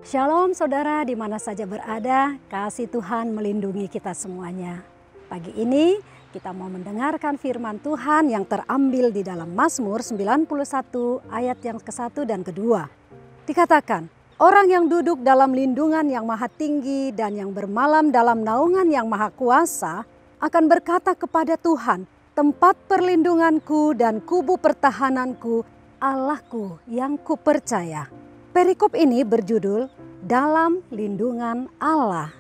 Shalom saudara, di mana saja berada, kasih Tuhan melindungi kita semuanya. Pagi ini kita mau mendengarkan firman Tuhan yang terambil di dalam Mazmur 91 ayat yang ke-1 dan ke-2. Dikatakan, orang yang duduk dalam lindungan yang maha tinggi dan yang bermalam dalam naungan yang maha kuasa akan berkata kepada Tuhan, tempat perlindunganku dan kubu pertahananku, Allahku yang kupercaya. Perikop ini berjudul Dalam Lindungan Allah.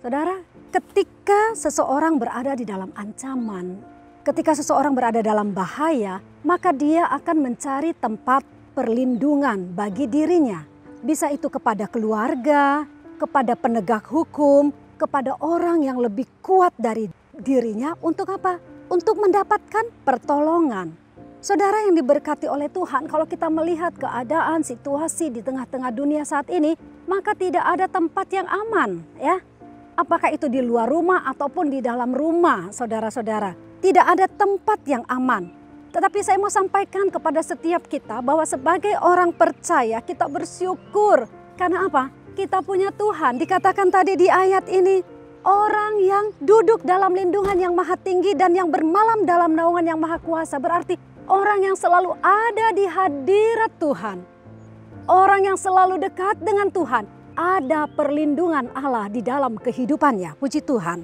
Saudara, ketika seseorang berada di dalam ancaman, ketika seseorang berada dalam bahaya, maka dia akan mencari tempat perlindungan bagi dirinya. Bisa itu kepada keluarga, kepada penegak hukum, kepada orang yang lebih kuat dari dirinya. Untuk apa? Untuk mendapatkan pertolongan. Saudara yang diberkati oleh Tuhan, kalau kita melihat keadaan situasi di tengah-tengah dunia saat ini, maka tidak ada tempat yang aman, ya. Apakah itu di luar rumah ataupun di dalam rumah, saudara-saudara. Tidak ada tempat yang aman. Tetapi saya mau sampaikan kepada setiap kita bahwa sebagai orang percaya kita bersyukur. Karena apa? Kita punya Tuhan. Dikatakan tadi di ayat ini, orang yang duduk dalam lindungan yang maha tinggi dan yang bermalam dalam naungan yang maha kuasa. Berarti orang yang selalu ada di hadirat Tuhan. Orang yang selalu dekat dengan Tuhan. Ada perlindungan Allah di dalam kehidupannya. Puji Tuhan.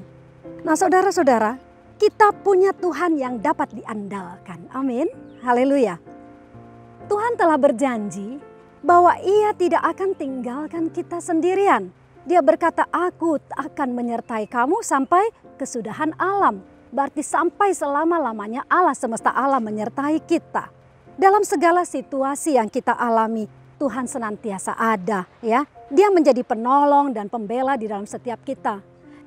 Nah saudara-saudara, kita punya Tuhan yang dapat diandalkan. Amin. Haleluya. Tuhan telah berjanji bahwa Ia tidak akan tinggalkan kita sendirian. Dia berkata, aku akan menyertai kamu sampai kesudahan alam. Berarti sampai selama-lamanya Allah semesta alam menyertai kita. Dalam segala situasi yang kita alami, Tuhan senantiasa ada, ya. Dia menjadi penolong dan pembela di dalam setiap kita.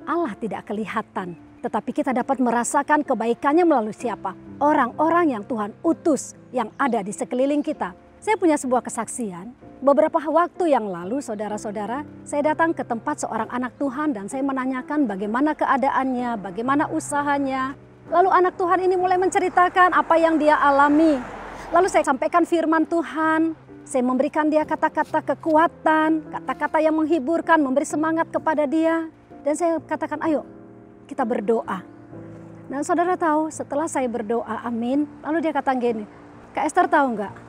Allah tidak kelihatan, tetapi kita dapat merasakan kebaikannya melalui siapa? Orang-orang yang Tuhan utus yang ada di sekeliling kita. Saya punya sebuah kesaksian. Beberapa waktu yang lalu, saudara-saudara, saya datang ke tempat seorang anak Tuhan dan saya menanyakan bagaimana keadaannya, bagaimana usahanya. Lalu anak Tuhan ini mulai menceritakan apa yang dia alami. Lalu saya sampaikan firman Tuhan, saya memberikan dia kata-kata kekuatan, kata-kata yang menghiburkan, memberi semangat kepada dia. Dan saya katakan, ayo kita berdoa. Dan saudara tahu, setelah saya berdoa, amin, lalu dia kata gini, Kak Esther tahu nggak?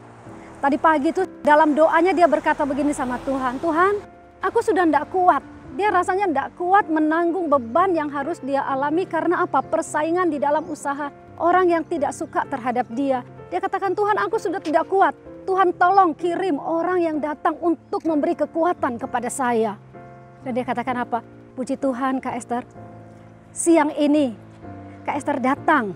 Tadi pagi itu dalam doanya dia berkata begini sama Tuhan. Tuhan, aku sudah tidak kuat. Dia rasanya tidak kuat menanggung beban yang harus dia alami karena apa? Persaingan di dalam usaha. Orang yang tidak suka terhadap dia. Dia katakan, Tuhan aku sudah tidak kuat. Tuhan tolong kirim orang yang datang untuk memberi kekuatan kepada saya. Dan dia katakan apa? Puji Tuhan Kak Esther. Siang ini Kak Esther datang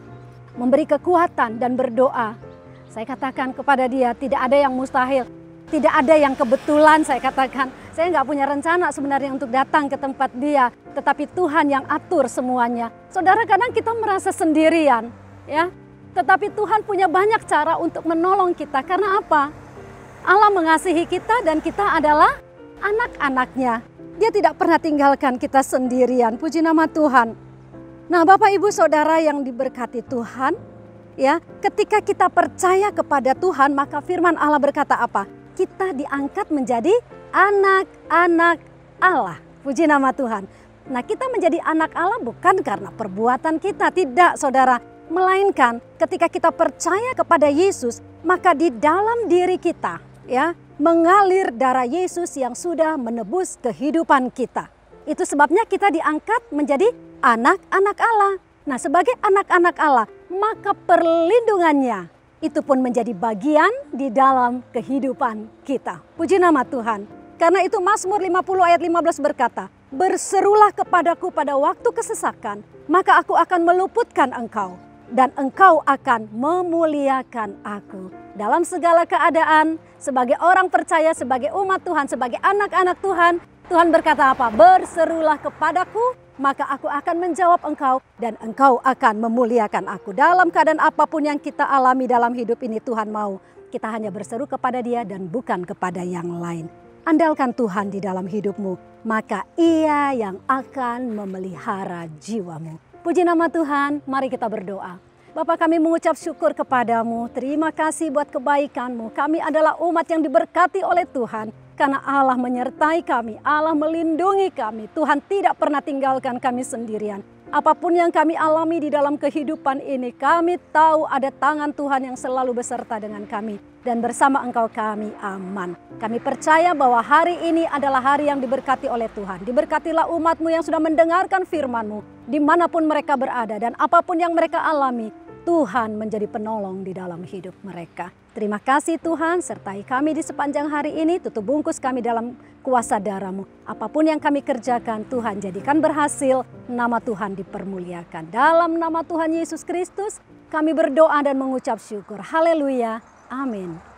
memberi kekuatan dan berdoa. Saya katakan kepada dia, tidak ada yang mustahil, tidak ada yang kebetulan. Saya katakan, saya nggak punya rencana sebenarnya untuk datang ke tempat dia, tetapi Tuhan yang atur semuanya. Saudara, kadang kita merasa sendirian, ya. Tetapi Tuhan punya banyak cara untuk menolong kita. Karena apa? Allah mengasihi kita dan kita adalah anak-anaknya. Dia tidak pernah tinggalkan kita sendirian. Puji nama Tuhan. Nah, Bapak Ibu Saudara yang diberkati Tuhan, ya, ketika kita percaya kepada Tuhan, maka firman Allah berkata apa? Kita diangkat menjadi anak-anak Allah. Puji nama Tuhan. Nah, kita menjadi anak Allah bukan karena perbuatan kita, tidak saudara. Melainkan ketika kita percaya kepada Yesus, maka di dalam diri kita, ya, mengalir darah Yesus yang sudah menebus kehidupan kita. Itu sebabnya kita diangkat menjadi anak-anak Allah. Nah, sebagai anak-anak Allah, maka perlindungannya itu pun menjadi bagian di dalam kehidupan kita. Puji nama Tuhan. Karena itu Mazmur 50 ayat 15 berkata, berserulah kepadaku pada waktu kesesakan, maka aku akan meluputkan engkau. Dan engkau akan memuliakan aku. Dalam segala keadaan, sebagai orang percaya, sebagai umat Tuhan, sebagai anak-anak Tuhan, Tuhan berkata apa? Berserulah kepadaku, maka aku akan menjawab engkau dan engkau akan memuliakan aku. Dalam keadaan apapun yang kita alami dalam hidup ini, Tuhan mau kita hanya berseru kepada Dia dan bukan kepada yang lain. Andalkan Tuhan di dalam hidupmu, maka Ia yang akan memelihara jiwamu. Puji nama Tuhan, mari kita berdoa. Bapa, kami mengucap syukur kepadamu, terima kasih buat kebaikanmu. Kami adalah umat yang diberkati oleh Tuhan. karena Allah menyertai kami, Allah melindungi kami. Tuhan tidak pernah tinggalkan kami sendirian. Apapun yang kami alami di dalam kehidupan ini, kami tahu ada tangan Tuhan yang selalu beserta dengan kami. Dan bersama Engkau kami aman. Kami percaya bahwa hari ini adalah hari yang diberkati oleh Tuhan. Diberkatilah umat-Mu yang sudah mendengarkan firman-Mu, dimanapun mereka berada dan apapun yang mereka alami. Tuhan menjadi penolong di dalam hidup mereka. Terima kasih Tuhan, sertai kami di sepanjang hari ini, tutup bungkus kami dalam kuasa darah-Mu. Apapun yang kami kerjakan, Tuhan jadikan berhasil, nama Tuhan dipermuliakan. Dalam nama Tuhan Yesus Kristus, kami berdoa dan mengucap syukur. Haleluya, amin.